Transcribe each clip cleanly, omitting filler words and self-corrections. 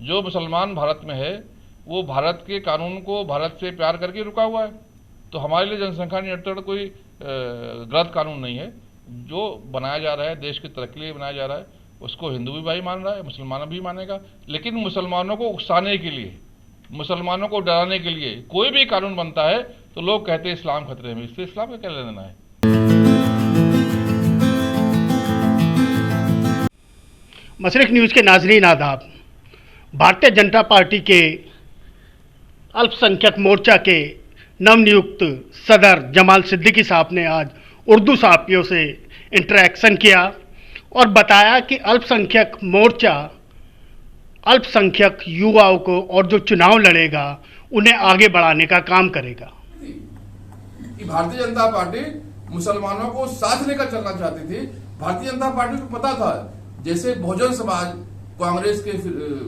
जो मुसलमान भारत में है वो भारत के कानून को भारत से प्यार करके रुका हुआ है। तो हमारे लिए जनसंख्या नियंत्रण कोई गलत कानून नहीं है। जो बनाया जा रहा है देश की तरक्की के लिए बनाया जा रहा है, उसको हिंदू भी भाई मान रहा है, मुसलमान भी मानेगा। लेकिन मुसलमानों को उकसाने के लिए, मुसलमानों को डराने के लिए कोई भी कानून बनता है तो लोग कहते हैं इस्लाम खतरे में। इससे इस्लाम का क्या लेना है। मशरिक न्यूज़ के नाजरीन आदाब। भारतीय जनता पार्टी के अल्पसंख्यक मोर्चा के नवनियुक्त सदर जमाल सिद्दीकी साहब ने आज उर्दू सहाफ़ियों से इंटरेक्शन किया और बताया कि अल्पसंख्यक मोर्चा अल्पसंख्यक युवाओं को और जो चुनाव लड़ेगा उन्हें आगे बढ़ाने का काम करेगा। कि भारतीय जनता पार्टी मुसलमानों को साथ लेकर चलना चाहती थी। भारतीय जनता पार्टी को पता था जैसे बहुजन समाज कांग्रेस के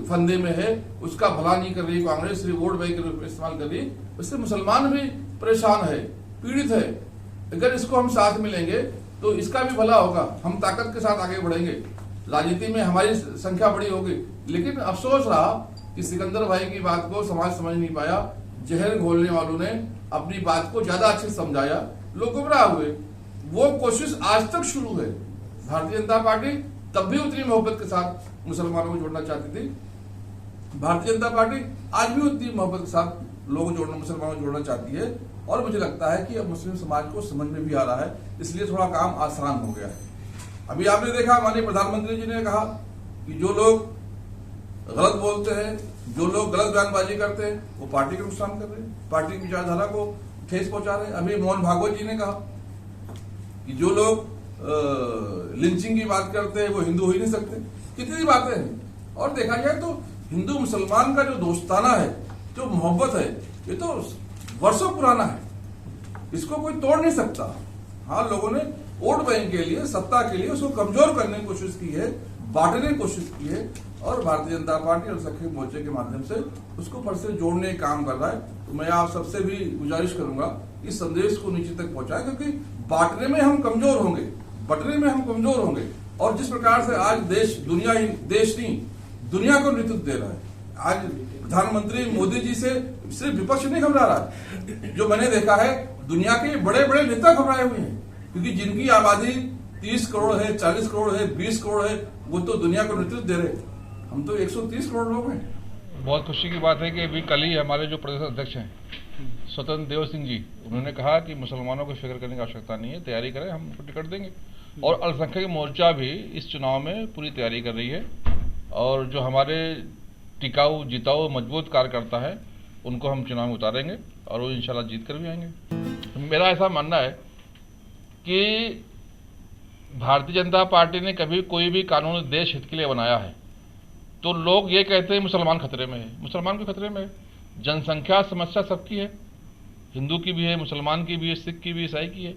फंदे में है, उसका भला नहीं कर रही, कांग्रेस वोट बैंक के रूप में इस्तेमाल कर रही, उससे मुसलमान भी परेशान है, पीड़ित है। अगर इसको हम साथ मिलेंगे तो इसका भी भला होगा, हम ताकत के साथ आगे बढ़ेंगे, राजनीति में हमारी संख्या बड़ी होगी। लेकिन अफसोस रहा कि सिकंदर भाई की बात को समाज समझ नहीं पाया। जहर घोलने वालों ने अपनी बात को ज्यादा अच्छे से समझाया, लोग गुमराह हुए। वो कोशिश आज तक शुरू है। भारतीय जनता पार्टी तब भी उतनी मोहब्बत के साथ मुसलमानों को जोड़ना चाहती थी। भारतीय जनता पार्टी आज भी उतनी मोहब्बत के साथ लोगों जोड़ना, मुसलमानों को जोड़ना चाहती है। और मुझे लगता है कि अब मुस्लिम समाज को समझ में भी आ रहा है, इसलिए थोड़ा काम आसान हो गया है। अभी आपने देखा माननीय प्रधानमंत्री जी ने कहा कि जो लोग गलत बोलते हैं, जो लोग गलत बयानबाजी करते हैं, वो पार्टी का नुकसान कर रहे हैं, पार्टी की विचारधारा को ठेस पहुंचा रहे हैं। अभी मोहन भागवत जी ने कहा कि जो लोग लिंचिंग की बात करते हैं वो हिंदू हो ही नहीं सकते। कितनी बातें हैं। और देखा जाए तो हिंदू मुसलमान का जो दोस्ताना है, जो मोहब्बत है, ये तो वर्षों पुराना है, इसको कोई तोड़ नहीं सकता। हाँ, लोगों ने वोट बैंक के लिए, सत्ता के लिए उसको कमजोर करने की कोशिश की है, बांटने की कोशिश की है। और भारतीय जनता पार्टी और सखी मोर्चे के माध्यम से उसको फिर से जोड़ने का काम कर रहा है। तो मैं आप सबसे भी गुजारिश करूंगा इस संदेश को नीचे तक पहुंचाएं, क्योंकि बांटने में हम कमजोर होंगे, बंटने में हम कमजोर होंगे। और जिस प्रकार से आज देश दुनिया को नेतृत्व दे रहा है, आज प्रधानमंत्री मोदी जी से सिर्फ विपक्ष नहीं घबरा रहा है। जो मैंने देखा है, दुनिया के बड़े बड़े नेता घबराए हुए हैं, क्योंकि जिनकी आबादी 30 करोड़ है, 40 करोड़ है, 20 करोड़ है, वो तो दुनिया को नेतृत्व दे रहे। हम तो 130 करोड़ लोग हैं। बहुत खुशी की बात है कि अभी कल ही हमारे जो प्रदेश अध्यक्ष हैं स्वतंत्र देव सिंह जी, उन्होंने कहा कि मुसलमानों को फिक्र करने की आवश्यकता नहीं है, तैयारी करें, हम उनको टिकट देंगे। और अल्पसंख्यक मोर्चा भी इस चुनाव में पूरी तैयारी कर रही है। और जो हमारे टिकाऊ, जिताऊ, मजबूत कार्यकर्ता है, उनको हम चुनाव में उतारेंगे और वो इंशाल्लाह जीत कर भी आएंगे। मेरा ऐसा मानना है कि भारतीय जनता पार्टी ने कभी कोई भी कानून देश हित के लिए बनाया है तो लोग ये कहते हैं मुसलमान खतरे में है। मुसलमान के खतरे में है। जनसंख्या समस्या सबकी है, हिंदू की भी है, मुसलमान की भी है, सिख की भी, ईसाई की है।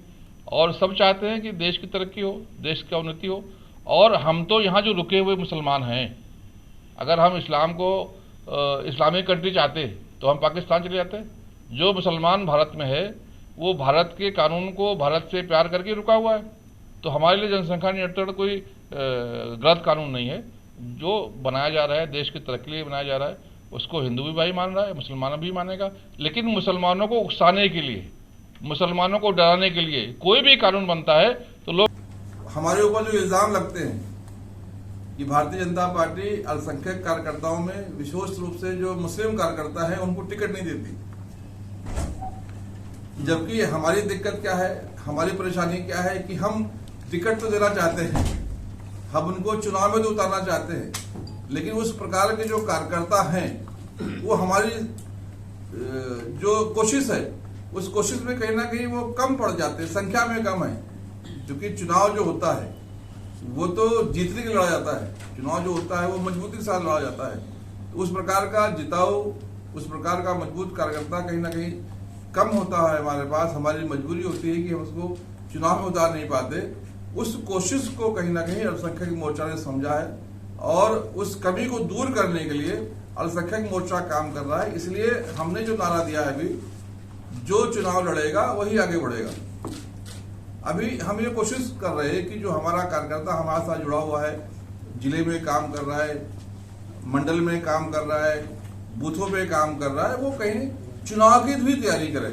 और सब चाहते हैं कि देश की तरक्की हो, देश की उन्नति हो। और हम तो यहाँ जो रुके हुए मुसलमान हैं, अगर हम इस्लाम को इस्लामिक कंट्री चाहते तो हम पाकिस्तान चले जाते। जो मुसलमान भारत में है वो भारत के कानून को भारत से प्यार करके रुका हुआ है। तो हमारे लिए जनसंख्या नियंत्रण कोई गलत कानून नहीं है। जो बनाया जा रहा है देश की तरक्की के लिए बनाया जा रहा है, उसको हिंदू भी भाई मान रहा है, मुसलमान भी मानेगा। लेकिन मुसलमानों को उकसाने के लिए, मुसलमानों को डराने के लिए कोई भी कानून बनता है तो लोग हमारे ऊपर जो इल्जाम लगते हैं कि भारतीय जनता पार्टी अल्पसंख्यक कार्यकर्ताओं में विशेष रूप से जो मुस्लिम कार्यकर्ता है उनको टिकट नहीं देती, जबकि हमारी दिक्कत क्या है, हमारी परेशानी क्या है कि हम टिकट तो देना चाहते हैं, हम उनको चुनाव में तो उतारना चाहते हैं, लेकिन उस प्रकार के जो कार्यकर्ता हैं वो हमारी जो कोशिश है उस कोशिश में कहीं ना कहीं वो कम पड़ जाते हैं, संख्या में कम है। क्योंकि चुनाव जो होता है वो तो जीतने के लिए लड़ा जाता है, चुनाव जो होता है वो मजबूती के साथ लड़ा जाता है। तो उस प्रकार का जिताऊ, उस प्रकार का मजबूत कार्यकर्ता कहीं ना कहीं कम होता है हमारे पास। हमारी मजबूरी होती है कि हम उसको चुनाव में उतार नहीं पाते। उस कोशिश को कहीं ना कहीं अल्पसंख्यक मोर्चा ने समझा है और उस कमी को दूर करने के लिए अल्पसंख्यक मोर्चा काम कर रहा है। इसलिए हमने जो नारा दिया है, अभी जो चुनाव लड़ेगा वही आगे बढ़ेगा। अभी हम ये कोशिश कर रहे हैं कि जो हमारा कार्यकर्ता हमारे साथ जुड़ा हुआ है, जिले में काम कर रहा है, मंडल में काम कर रहा है, बूथों पे काम कर रहा है, वो कहीं चुनाव की भी तैयारी करे।